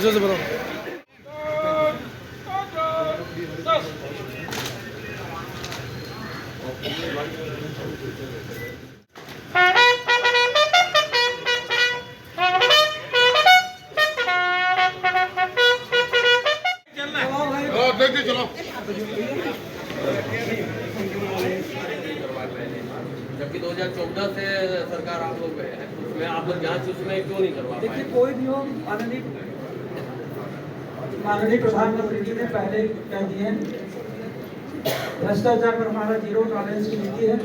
जोर से बताओ। जबकि 2014 से सरकार आप लोग गए हैं, उसमें आप लोग जांच उसमें क्यों नहीं करवा पाए? देखिए, कोई भी हो, माननीय प्रधानमंत्री जी ने पहले कह दिए हैं, भ्रष्टाचार पर हमारा जीरो टॉलरेंस की नीति है।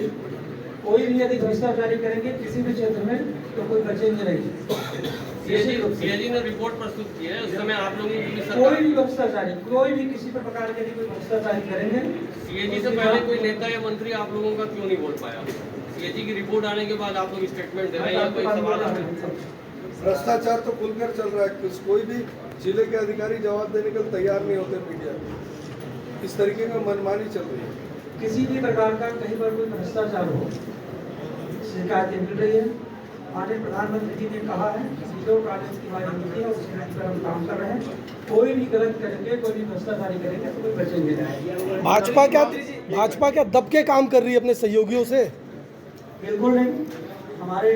कोई भी यदि भ्रष्टाचारी करेंगे किसी भी क्षेत्र में तो कोई बचेंगे नहीं। सीएजी ने रिपोर्ट प्रस्तुत की है, उस समय आप लोगों की कोई भी भ्रष्टाचारी, कोई भी किसी प्रकार के कोई भ्रष्टाचारी करेंगे, सीएजी से पहले कोई नेता या मंत्री आप लोगों का क्यों नहीं बोल पाया? सीएजी की रिपोर्ट आने के बाद आप लोग स्टेटमेंट दे रहे हैं या कोई सवाल है? भ्रष्टाचार तो खुलकर चल रहा है, कोई भी जिले के अधिकारी जवाब देने के लिए तैयार नहीं होते मीडिया में। इस तरीके की मनमानी चल रही है। किसी भी प्रकार का कहीं पर कोई भ्रष्टाचार हो, शिकायतें मिल रही है। माननीय प्रधानमंत्री जी ने कहा है जीरो टॉलरेंस की हमारी नीति है, उसकी नीति पर हम काम कर रहे हैं। कोई भी गलत करेंगे, कोई भी भ्रष्टाचारी करेंगे तो कोई बचेंगे नहीं। भाजपा क्या दब के काम कर रही है अपने सहयोगियों से? बिल्कुल नहीं, हमारे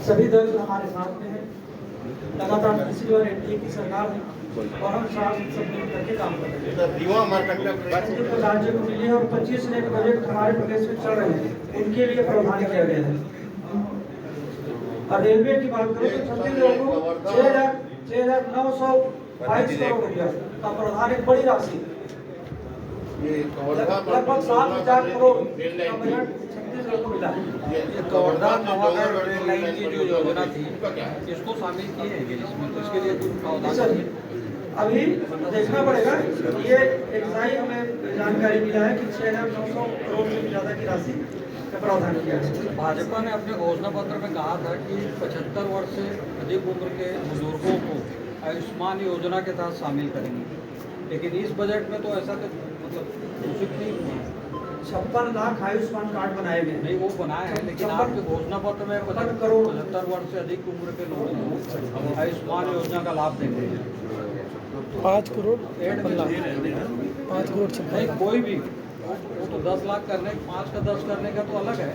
सभी दल हमारे साथ में है। लगातार तीसरी बार एनडीए की सरकार है और हम साथ सब मिल करके काम कर रहे हैं। राज्य को मिली और 25 नए प्रोजेक्ट हमारे प्रदेश में चल रहे हैं, उनके लिए प्रावधान किया गया है। और रेलवे की बात करें तो छत्तीसगढ़ को 6,922 करोड़ रुपया का प्रावधान, एक बड़ी राशि, लगभग 7,000 करोड़ का बजट छत्तीसगढ़ को मिला है। कवर्धा नवागढ़ रेल लाइन की जो योजना थी इसको शामिल किए हैं इसमें, तो इसके लिए कुछ प्रावधान अभी देखना पड़ेगा। ये एक्साइज हमें जानकारी मिला है कि 6,900 करोड़ से ज्यादा की राशि का प्रावधान किया है। भाजपा ने अपने घोषणा पत्र में कहा था कि 75 वर्ष से अधिक उम्र के बुजुर्गों को आयुष्मान योजना के तहत शामिल करेंगे, लेकिन इस बजट में तो ऐसा तो मतलब घोषित नहीं हुआ। 56 लाख आयुष्मान कार्ड बनाए गए। नहीं, वो बनाए हैं, लेकिन आपके घोषणा पत्र में 75 करोड़ 75 वर्ष से अधिक उम्र के लोगों को आयुष्मान योजना का लाभ देंगे। 5 करोड़ 5 करोड़ नहीं, कोई भी वो तो 10 लाख करने 5 का 10 करने का तो अलग है,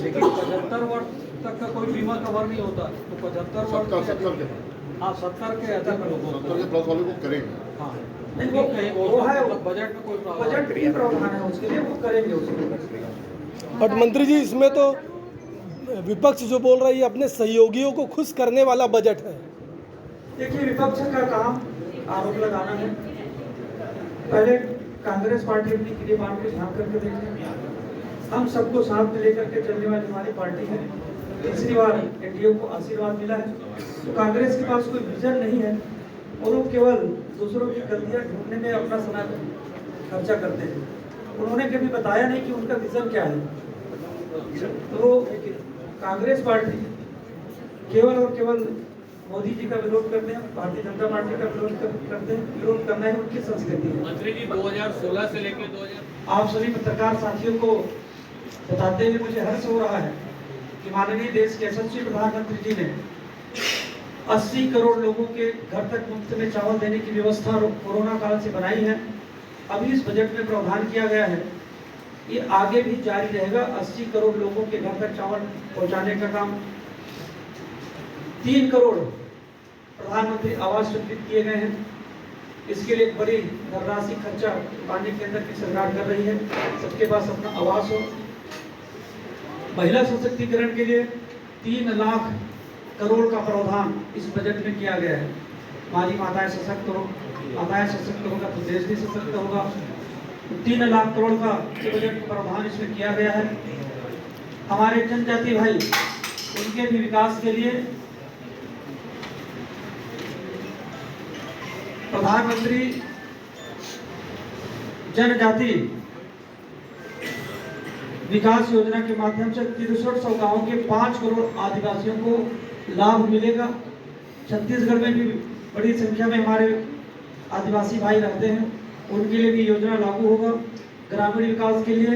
लेकिन 75 वर्ष तक का कोई बीमा कवर नहीं होता, तो 75 वर्ष हाँ 70 के अधिक लोगों को करेंगे। हाँ नहीं, वो है बजट में कोई बजट भी प्रावधान है उसके लिए, वो करेंगे उसके। बट मंत्री जी, इसमें तो विपक्ष जो बोल रहा है ये अपने सहयोगियों को खुश करने वाला बजट है। देखिए, विपक्ष का काम आरोप लगाना है। पहले कांग्रेस पार्टी अपनी कीर्तिमान को झांक करके देखें। हम सबको साथ में लेकर के चलने वाली हमारी पार्टी है। तीसरी बार एनडीए को आशीर्वाद मिला है, तो कांग्रेस के पास कोई विजन नहीं है। वो लोग केवल दूसरों की गलतियां ढूंढने में अपना समय खर्चा करते हैं। उन्होंने कभी बताया नहीं कि उनका विजन क्या है। तो कांग्रेस पार्टी केवल और केवल मोदी जी का विरोध करते हैं, भारतीय जनता पार्टी का विरोध करते हैं। विरोध करना ही उनकी संस्कृति है। मंत्री जी 2016 से लेकर 2000 आप सभी पत्रकार साथियों को बताते हुए मुझे हर्ष हो रहा है कि माननीय देश के यशस्वी प्रधानमंत्री जी ने 80 करोड़ लोगों के घर तक मुफ्त में चावल देने की व्यवस्था कोरोना काल से बनाई है। अभी इस बजट में प्रावधान किया गया है, ये आगे भी जारी रहेगा। 80 करोड़ लोगों के घर तक चावल पहुंचाने का काम। 3 करोड़ प्रधानमंत्री आवास स्वीकृत किए गए हैं। इसके लिए एक बड़ी धनराशि खर्चा पाने के अंदर की सरकार कर रही है, सबके पास अपना आवास हो। महिला सशक्तिकरण के लिए 3 लाख करोड़ का प्रावधान इस बजट में किया गया है। हमारी माताएं सशक्त हो, माताएं सशक्त होगा तो देश भी सशक्त होगा। 3 लाख करोड़ का बजट प्रावधान इसमें किया गया है। हमारे जनजाति भाई, उनके भी विकास के लिए प्रधानमंत्री जनजाति विकास योजना के माध्यम से 6300 गांवों के 5 करोड़ आदिवासियों को लाभ मिलेगा। छत्तीसगढ़ में भी बड़ी संख्या में हमारे आदिवासी भाई रहते हैं, उनके लिए भी योजना लागू होगा। ग्रामीण विकास के लिए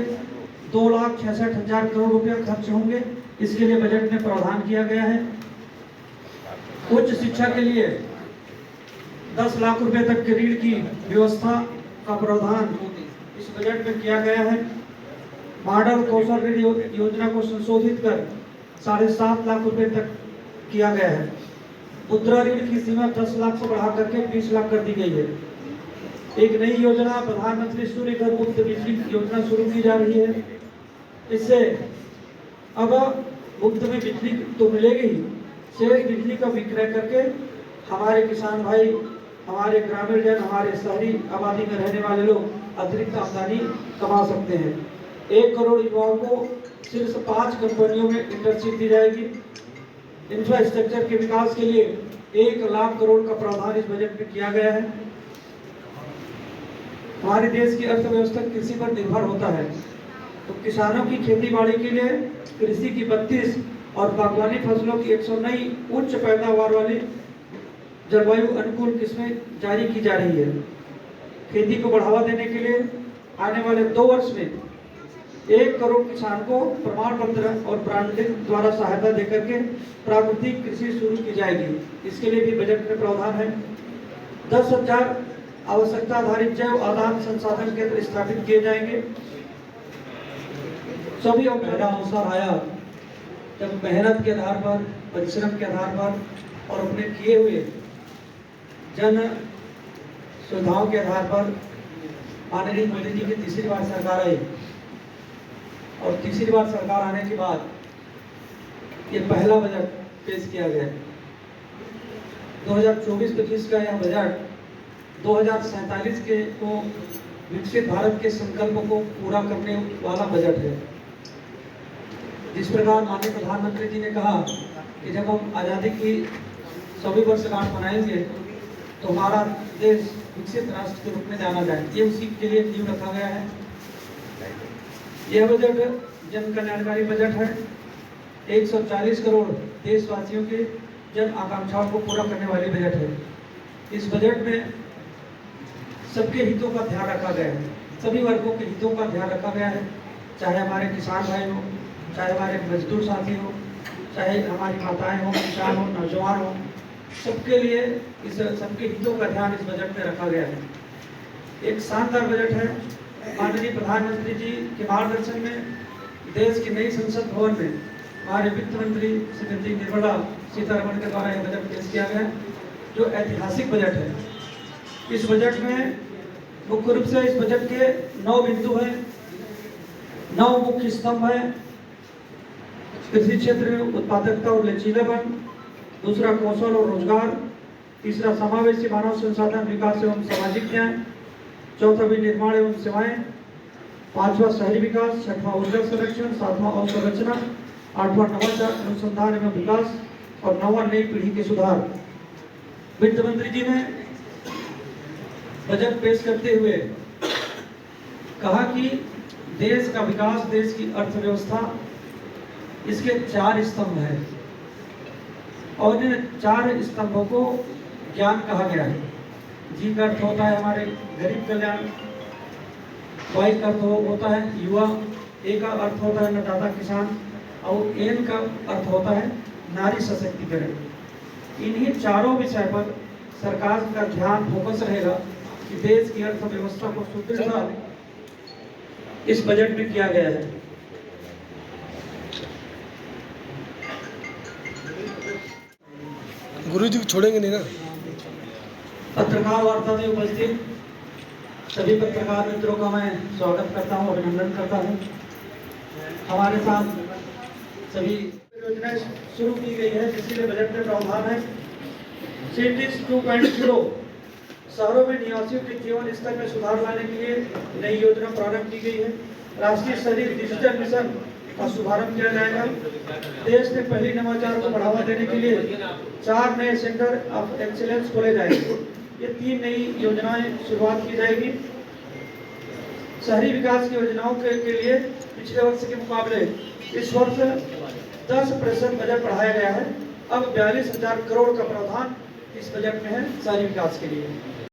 2,66,000 करोड़ रुपया खर्च होंगे, इसके लिए बजट में प्रावधान किया गया है। उच्च शिक्षा के लिए 10 लाख रुपए तक के ऋण की व्यवस्था का प्रावधान इस बजट में किया गया है। मॉडल कौशल ऋण योजना को संशोधित कर 7.5 लाख रुपए तक किया गया है। मुद्रा ऋण की सीमा 10 लाख से बढ़ा करके 20 लाख कर दी गई है। एक नई योजना प्रधानमंत्री सूर्य घर मुफ्त बिजली योजना शुरू की जा रही है। इससे अब मुफ्त में बिजली तो मिलेगी ही, शेष बिजली का विक्रय करके हमारे किसान भाई, हमारे ग्रामीण जन, हमारे शहरी आबादी में रहने वाले लोग अतिरिक्त आमदनी कमा सकते हैं। 1 करोड़ युवाओं को सिर्फ 5 कंपनियों में इंटर्नशिप दी जाएगी। इंफ्रास्ट्रक्चर के विकास के लिए 1 लाख करोड़ का प्रावधान इस बजट में किया गया है। हमारे देश की अर्थव्यवस्था कृषि पर निर्भर होता है, तो किसानों की खेती बाड़ी के लिए कृषि की 32 और बागवानी फसलों की 100 नई उच्च पैदावार वाली जलवायु अनुकूल किस्में जारी की जा रही है। खेती को बढ़ावा देने के लिए आने वाले 2 वर्ष में 1 करोड़ किसान को प्रमाण पत्र और ब्रांडिंग द्वारा सहायता देकर के प्राकृतिक कृषि शुरू की जाएगी। इसके लिए भी बजट में प्रावधान है। 10,000 आवश्यकता आधारित जैव आदान संसाधन केंद्र स्थापित किए जाएंगे। सभी पहला अवसर आया जब मेहनत के आधार पर, परिश्रम के आधार पर और अपने किए हुए जन सुविधाओं के आधार पर माननीय मोदी जी की तीसरी बार सरकार आई और तीसरी बार सरकार आने के बाद ये पहला बजट पेश किया गया। 2024-25 का यह बजट 2047 के को विकसित भारत के संकल्प को पूरा करने वाला बजट है। जिस प्रकार माननीय प्रधानमंत्री जी ने कहा कि जब हम आज़ादी की 100वीं वर्षगांठ मनाएंगे तो हमारा देश विकसित राष्ट्र के रूप में जाना जाए, ये उसी के लिए नींव रखा गया है। यह बजट जन कल्याणकारी बजट है। 140 करोड़ देशवासियों के जन आकांक्षाओं को पूरा करने वाली बजट है। इस बजट में सबके हितों का ध्यान रखा गया है, सभी वर्गों के हितों का ध्यान रखा गया है, चाहे हमारे किसान भाई हो, चाहे हमारे मजदूर साथी हो, चाहे हमारी माताएं हो, किसान हो, नौजवान हो, सबके लिए इस सबके हितों का ध्यान इस बजट में रखा गया है। एक शानदार बजट है। माननीय प्रधानमंत्री जी के मार्गदर्शन में देश की नई संसद भवन में हमारे वित्त मंत्री श्रीमती निर्मला सीतारमण के द्वारा यह बजट पेश किया गया, जो ऐतिहासिक बजट है। इस बजट में मुख्य रूप से इस बजट के 9 बिंदु हैं, 9 मुख्य स्तंभ हैं। कृषि क्षेत्र में उत्पादकता और लचीलापन, दूसरा कौशल और रोजगार, तीसरा समावेशी मानव संसाधन विकास एवं सामाजिक न्याय, चौथा विनिर्माण एवं सेवाएं, 5वां शहरी विकास, 6वां ऊर्जा संरक्षण, 7वां अवसंरचना, 8वां नवाचार अनुसंधान एवं विकास और 9वां नई पीढ़ी के सुधार। वित्त मंत्री जी ने बजट पेश करते हुए कहा कि देश का विकास, देश की अर्थव्यवस्था, इसके 4 स्तंभ हैं और इन 4 स्तंभों को ज्ञान कहा गया है। जी का अर्थ होता है हमारे गरीब कल्याण, वाई का अर्थ होता है युवा, ए का अर्थ होता है अन्नदाता किसान और एन का अर्थ होता है नारी सशक्तिकरण। इन्हीं 4 विषय पर सरकार का ध्यान फोकस रहेगा कि देश की अर्थव्यवस्था को सुदृढ़ इस बजट में किया गया है। गुरु जी को छोड़ेंगे नहीं ना। पत्रकार वार्ता में उपस्थित सभी पत्रकार मित्रों का मैं स्वागत करता हूं, अभिनंदन करता हूं। हमारे साथ सभी योजनाएं शुरू की गई है, जिसके बजट में प्रावधान है। सिटीज 2.0 शहरों में निवासियों के जीवन स्तर में सुधार लाने के लिए नई योजना प्रारंभ की गई है। राष्ट्रीय शहरी डिजिटल मिशन का शुभारंभ किया जाएगा। देश में पहली नवाचार को बढ़ावा देने के लिए 4 नए सेंटर ऑफ एक्सीलेंस खोले जाएंगे। ये 3 नई योजनाएं शुरुआत की जाएगी। शहरी विकास की योजनाओं के लिए पिछले वर्ष के मुकाबले इस वर्ष 10% बजट बढ़ाया गया है। अब 42,000 करोड़ का प्रावधान इस बजट में है शहरी विकास के लिए।